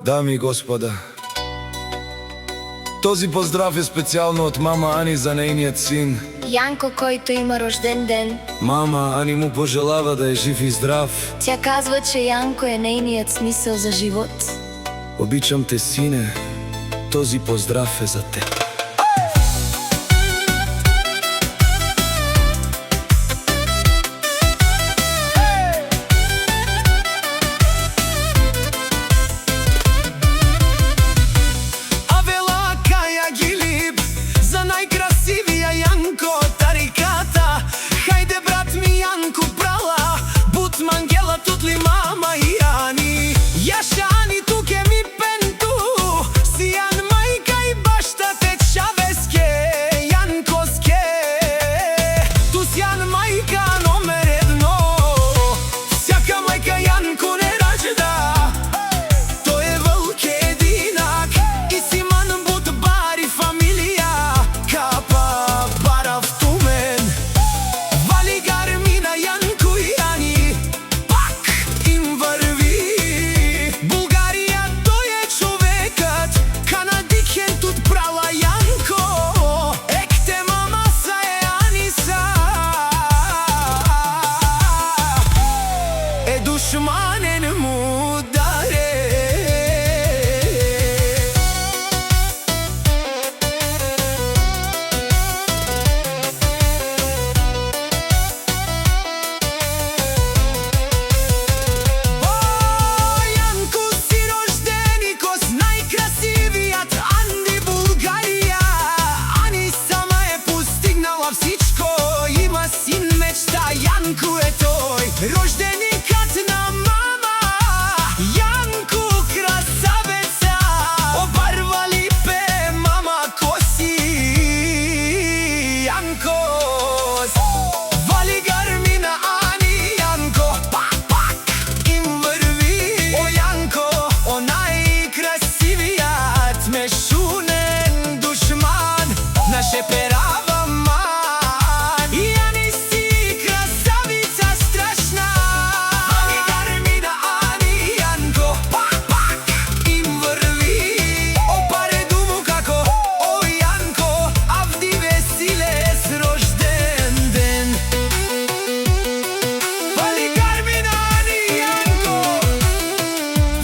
Дами и господа, този поздрав е специјално од мама Ани за нејниот син Јанко, којто има рожден ден. Мама Ани му пожелава да е жив и здрав. Тя казва, че Јанко е нејниот смисел за живот. Обичам те, сине, този поздрав е за теб. Dușmanen mudare. Јанко, си рожденикос, најкрасивијат Анди Булгарија. Ани сама е постигнала всичко, има син мечта, Јанко е тој. Рожденикот на мама, Јанко красавеца, обарвали пе мама коси. Јанко вали гармина Ани, Јанко пак им врви. О Јанко, о најкрасивијат мешунен душман, наше перава ман. Јани си красавица страшна. Вали гармина Ани, Јанко пак им врви. О пареду му како, о Јанко, авди веселе с рожден ден. Вали гармина Ани, Јанко,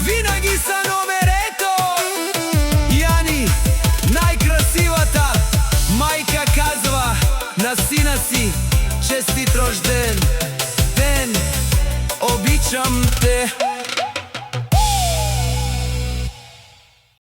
винаги са номерето. Јани, најкрасивата мајка казва на сина си: